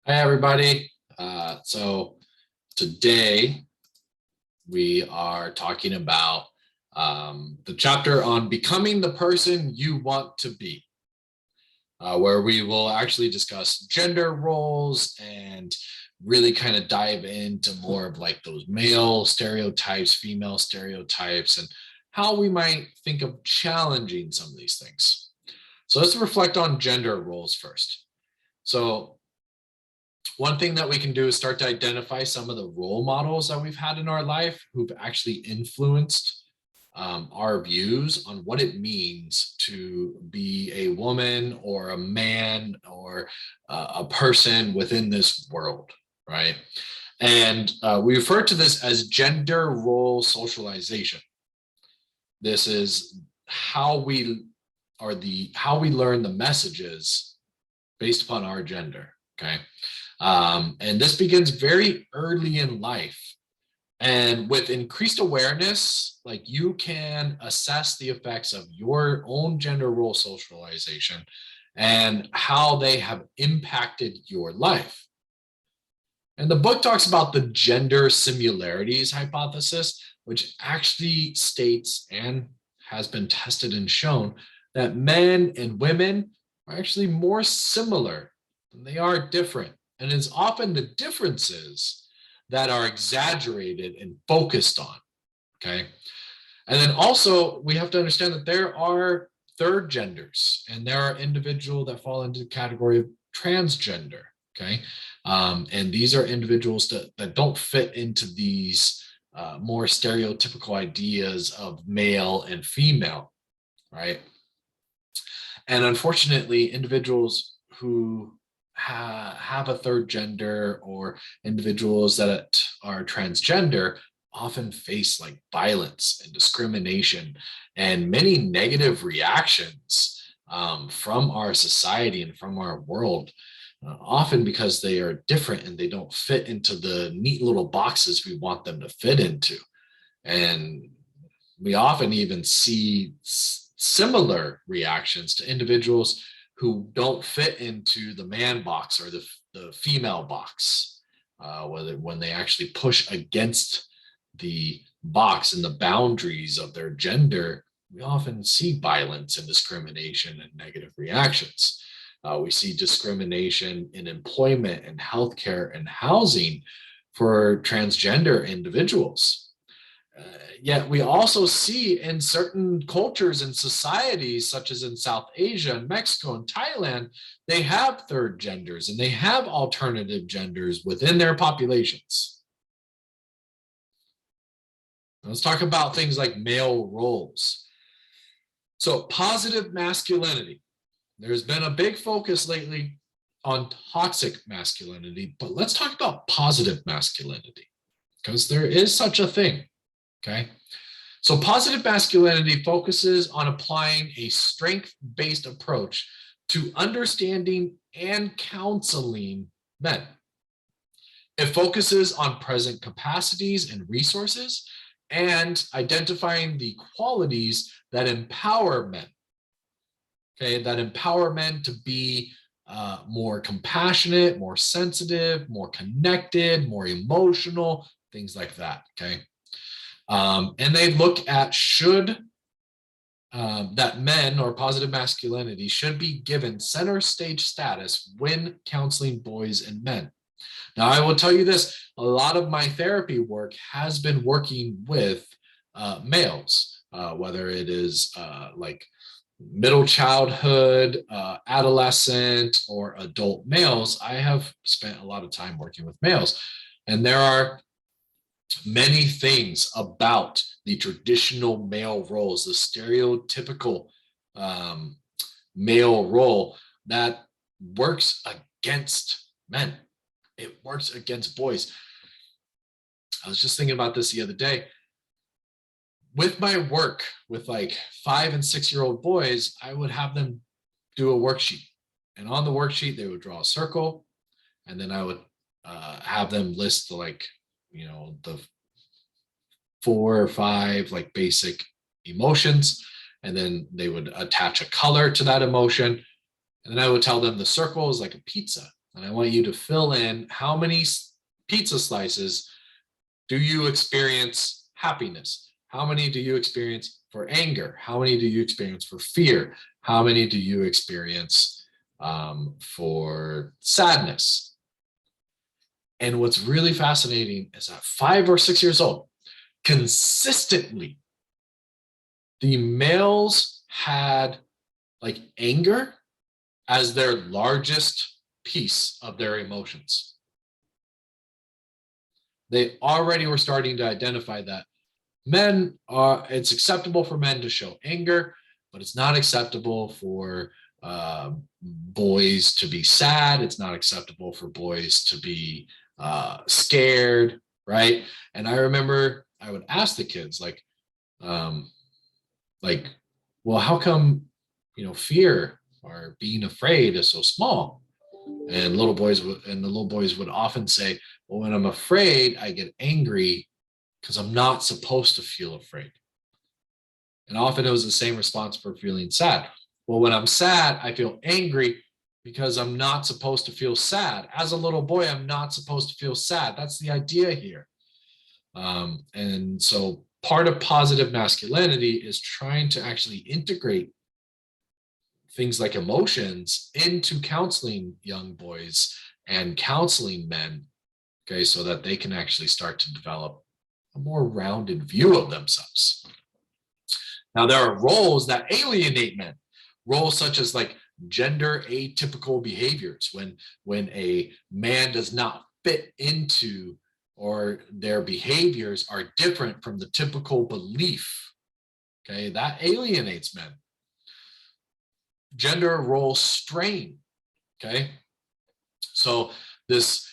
Hi, everybody. So today we are talking about the chapter on becoming the person you want to be, where we will actually discuss gender roles and really kind of dive into more of like those male stereotypes, female stereotypes, and how we might think of challenging some of these things. So let's reflect on gender roles first. So one thing that we can do is start to identify some of the role models that we've had in our life who've actually influenced our views on what it means to be a woman or a man or a person within this world, right? And we refer to this as gender role socialization. This is how we how we learn the messages based upon our gender. Okay. And this begins very early in life. And with increased awareness, like you can assess the effects of your own gender role socialization and how they have impacted your life. And the book talks about the gender similarities hypothesis, which actually states and has been tested and shown that men and women are actually more similar than they are different. And it's often the differences that are exaggerated and focused on. Okay. And then also, we have to understand that there are third genders and there are individuals that fall into the category of transgender. Okay. And these are individuals that don't fit into these more stereotypical ideas of male and female. Right. And unfortunately, individuals who have a third gender or individuals that are transgender often face like violence and discrimination and many negative reactions from our society and from our world, often because they are different and they don't fit into the neat little boxes we want them to fit into. And we often even see similar reactions to individuals who don't fit into the man box or the female box, when they actually push against the box and the boundaries of their gender, we often see violence and discrimination and negative reactions. We see discrimination in employment and healthcare and housing for transgender individuals. Yet we also see in certain cultures and societies, such as in South Asia and Mexico and Thailand, they have third genders and they have alternative genders within their populations. Let's talk about things like male roles. So positive masculinity. There's been a big focus lately on toxic masculinity, but let's talk about positive masculinity because there is such a thing. Okay. So positive masculinity focuses on applying a strength-based approach to understanding and counseling men. It focuses on present capacities and resources and identifying the qualities that empower men. Okay, that empower men to be more compassionate, more sensitive, more connected, more emotional, things like that. Okay. And they look at that men or positive masculinity should be given center stage status when counseling boys and men. Now, I will tell you this, a lot of my therapy work has been working with males, whether it is like middle childhood, adolescent, or adult males. I have spent a lot of time working with males, and there are many things about the traditional male roles, the stereotypical male role that works against men. It works against boys. I was just thinking about this the other day. With my work with like 5 and 6-year-old boys, I would have them do a worksheet. And on the worksheet, they would draw a circle. And then I would have them list the 4 or 5 like basic emotions, and then they would attach a color to that emotion, and then I would tell them the circle is like a pizza. And I want you to fill in how many pizza slices do you experience happiness? How many do you experience for anger? How many do you experience for fear? How many do you experience for sadness? And what's really fascinating is at 5 or 6 years old, consistently, the males had like anger as their largest piece of their emotions. They already were starting to identify that it's acceptable for men to show anger, but it's not acceptable for boys to be sad. It's not acceptable for boys to be scared, right? And I remember I would ask the kids well, how come, fear or being afraid is so small? And the little boys would often say, well, when I'm afraid, I get angry because I'm not supposed to feel afraid. And often it was the same response for feeling sad. Well, when I'm sad, I feel angry because I'm not supposed to feel sad. As a little boy, I'm not supposed to feel sad. That's the idea here. And so part of positive masculinity is trying to actually integrate things like emotions into counseling young boys and counseling men, okay, so that they can actually start to develop a more rounded view of themselves. Now, there are roles that alienate men, roles such as like gender atypical behaviors, when a man does not fit into or their behaviors are different from the typical belief, okay, that alienates men. Gender role strain, okay? So this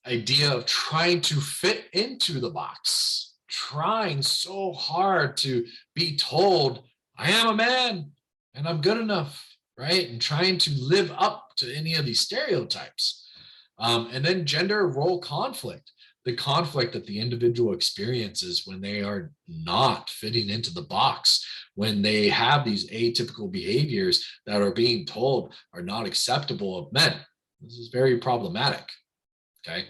idea of trying to fit into the box, trying so hard to be told, I am a man and I'm good enough, right? And trying to live up to any of these stereotypes. And then gender role conflict, the conflict that the individual experiences when they are not fitting into the box, when they have these atypical behaviors that are being told are not acceptable of men. This is very problematic, okay?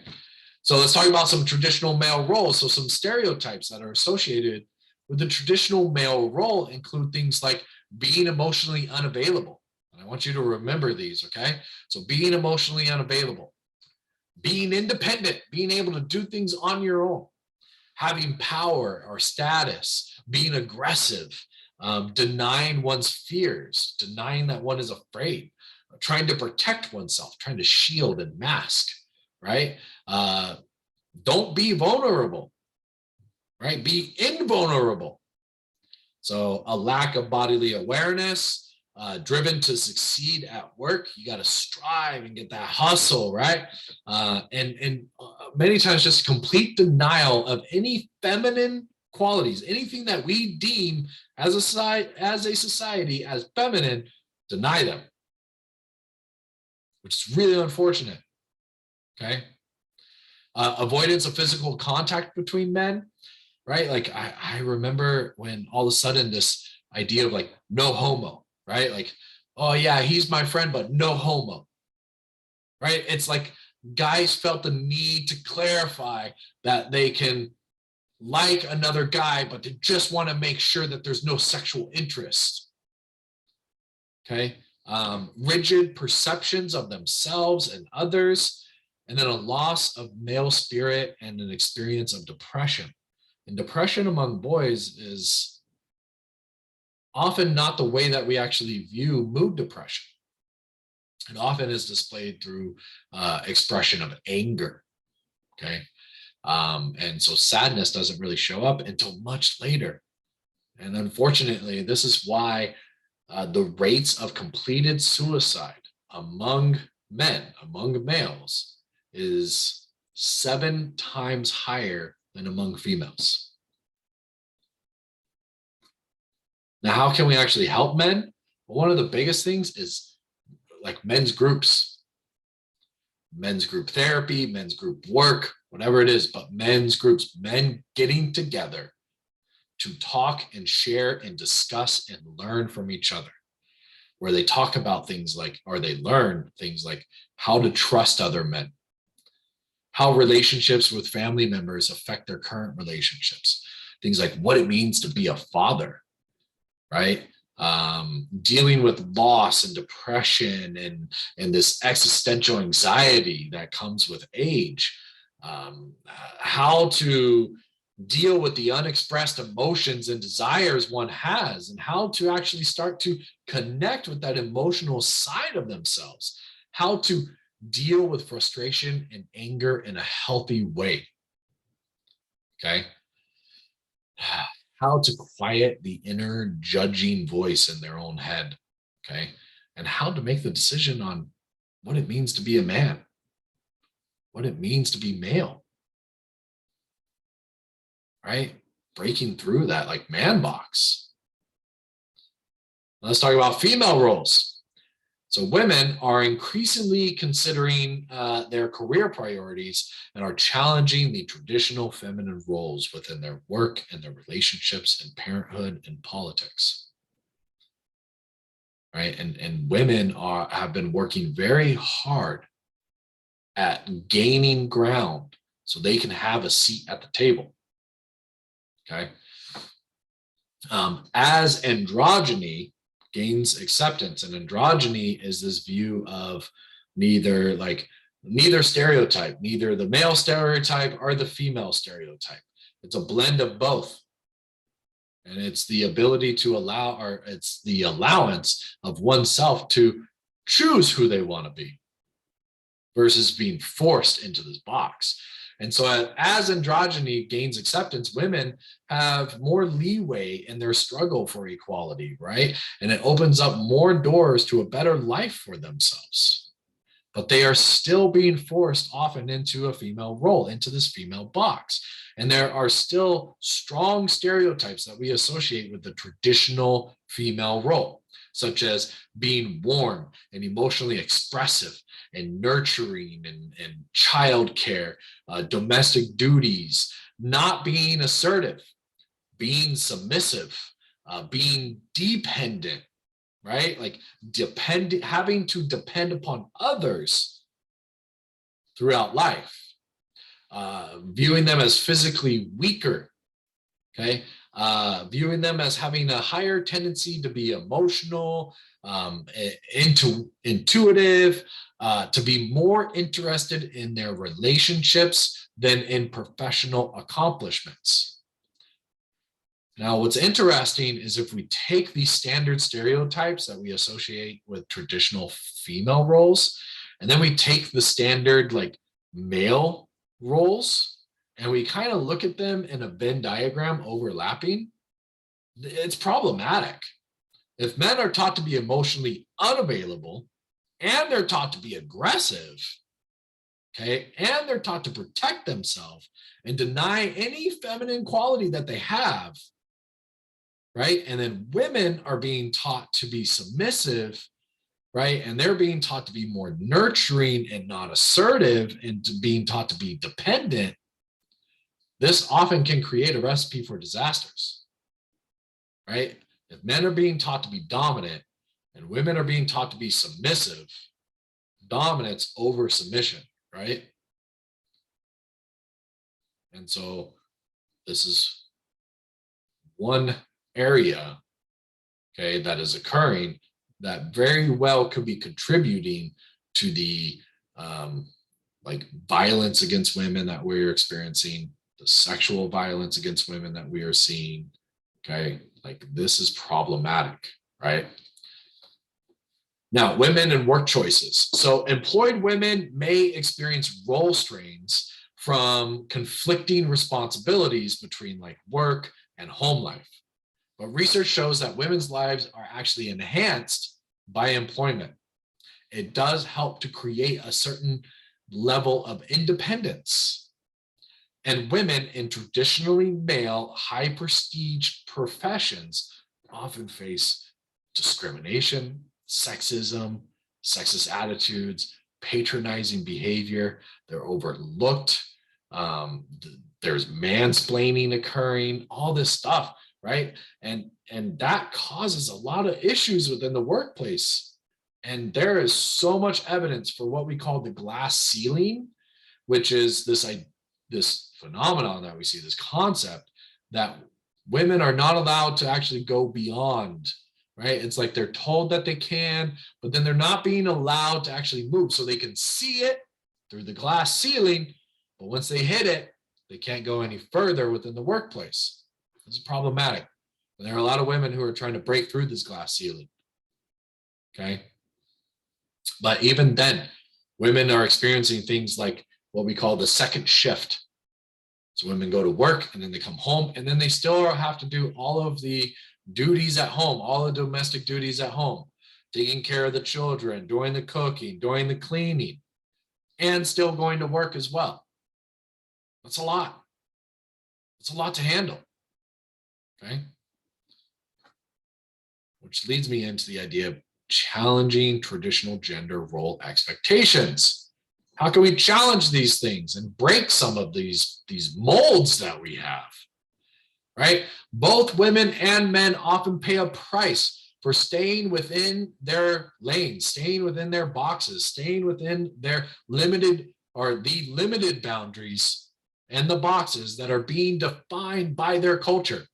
So let's talk about some traditional male roles. So some stereotypes that are associated with the traditional male role include things like being emotionally unavailable. And I want you to remember these, okay? So being emotionally unavailable, being independent, being able to do things on your own, having power or status, being aggressive, denying one's fears, denying that one is afraid, trying to protect oneself, trying to shield and mask, right? Don't be vulnerable, right? Be invulnerable. So a lack of bodily awareness, driven to succeed at work. You got to strive and get that hustle, right? And many times just complete denial of any feminine qualities, anything that we deem as a society as feminine, deny them, which is really unfortunate, okay? Avoidance of physical contact between men, right? Like I remember when all of a sudden this idea of like no homo, right? Like, oh yeah, he's my friend, but no homo, right? It's like guys felt the need to clarify that they can like another guy, but they just want to make sure that there's no sexual interest, okay? Rigid perceptions of themselves and others, and then a loss of male spirit and an experience of depression. And depression among boys is often not the way that we actually view mood depression. It often is displayed through expression of anger, okay? And so sadness doesn't really show up until much later. And unfortunately, this is why the rates of completed suicide among men, among males, is 7 times higher than among females. Now, how can we actually help men? Well, one of the biggest things is like men's groups, men's group therapy, men's group work, whatever it is, but men's groups, men getting together to talk and share and discuss and learn from each other. where they talk about things like, or they learn things like how to trust other men, how relationships with family members affect their current relationships, things like what it means to be a father, right? Dealing with loss and depression and this existential anxiety that comes with age, how to deal with the unexpressed emotions and desires one has, and how to actually start to connect with that emotional side of themselves, how to deal with frustration and anger in a healthy way. Okay. How to quiet the inner judging voice in their own head. Okay. And how to make the decision on what it means to be a man, what it means to be male, right? Breaking through that like man box. Let's talk about female roles. So women are increasingly considering their career priorities and are challenging the traditional feminine roles within their work and their relationships and parenthood and politics. Right. And women have been working very hard at gaining ground so they can have a seat at the table. Okay. As androgyny gains acceptance, and androgyny is this view of neither stereotype, neither the male stereotype or the female stereotype. It's a blend of both. And it's the ability to allow, or it's the allowance of oneself to choose who they want to be versus being forced into this box. And so as androgyny gains acceptance, women have more leeway in their struggle for equality, right? And it opens up more doors to a better life for themselves. But they are still being forced often into a female role, into this female box. And there are still strong stereotypes that we associate with the traditional female role, such as being warm and emotionally expressive and nurturing and childcare, domestic duties, not being assertive, being submissive, being dependent, right? Like having to depend upon others throughout life, viewing them as physically weaker, okay? Viewing them as having a higher tendency to be emotional, intuitive, to be more interested in their relationships than in professional accomplishments. Now, what's interesting is if we take these standard stereotypes that we associate with traditional female roles, and then we take the standard like male roles, and we kind of look at them in a Venn diagram overlapping, it's problematic. If men are taught to be emotionally unavailable, and they're taught to be aggressive, okay, and they're taught to protect themselves and deny any feminine quality that they have, right? And then women are being taught to be submissive, right? And they're being taught to be more nurturing and not assertive, and being taught to be dependent. This often can create a recipe for disasters, right? If men are being taught to be dominant and women are being taught to be submissive, dominance over submission, right? And so this is one area, okay, that is occurring that very well could be contributing to the like violence against women that we're experiencing, the sexual violence against women that we are seeing. Okay, like this is problematic, right? Now, women and work choices. So employed women may experience role strains from conflicting responsibilities between like work and home life. But research shows that women's lives are actually enhanced by employment. It does help to create a certain level of independence. And women in traditionally male, high prestige professions often face discrimination, sexism, sexist attitudes, patronizing behavior. They're overlooked. There's mansplaining occurring, all this stuff, right? And that causes a lot of issues within the workplace. And there is so much evidence for what we call the glass ceiling, which is this phenomenon that we see, this concept that women are not allowed to actually go beyond, right? It's like they're told that they can, but then they're not being allowed to actually move. So they can see it through the glass ceiling, but once they hit it, they can't go any further within the workplace. This is problematic. And there are a lot of women who are trying to break through this glass ceiling. Okay. But even then, women are experiencing things like what we call the second shift. So women go to work and then they come home and then they still have to do all of the duties at home, all the domestic duties at home, taking care of the children, doing the cooking, doing the cleaning, and still going to work as well. That's a lot. It's a lot to handle. Okay. Which leads me into the idea of challenging traditional gender role expectations. How can we challenge these things and break some of these molds that we have, right? Both women and men often pay a price for staying within their lanes, staying within their boxes, staying within their limited boundaries and the boxes that are being defined by their culture.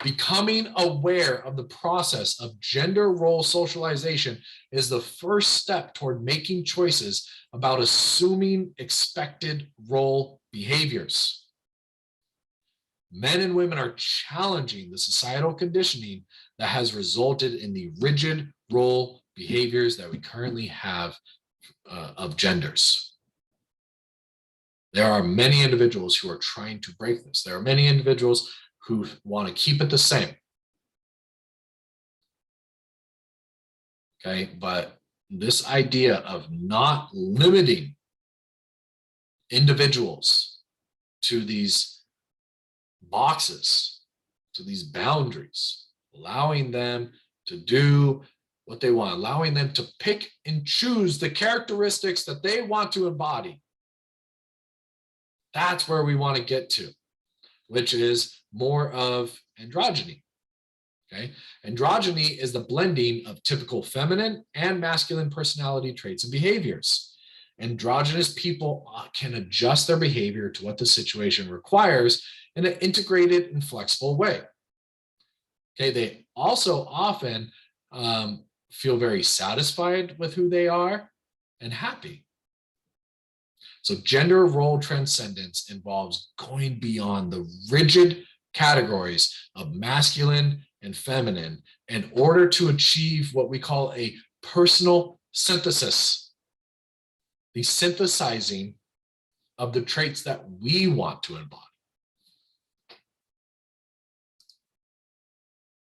Becoming aware of the process of gender role socialization is the first step toward making choices about assuming expected role behaviors. Men and women are challenging the societal conditioning that has resulted in the rigid role behaviors that we currently have of genders. There are many individuals who are trying to break this. There are many individuals who want to keep it the same. Okay, but this idea of not limiting individuals to these boxes, to these boundaries, allowing them to do what they want, allowing them to pick and choose the characteristics that they want to embody. That's where we want to get to, which is more of androgyny. Okay, androgyny is the blending of typical feminine and masculine personality traits and behaviors. Androgynous people can adjust their behavior to what the situation requires in an integrated and flexible way. Okay, they also often feel very satisfied with who they are and happy. So gender role transcendence involves going beyond the rigid categories of masculine and feminine in order to achieve what we call a personal synthesis, the synthesizing of the traits that we want to embody.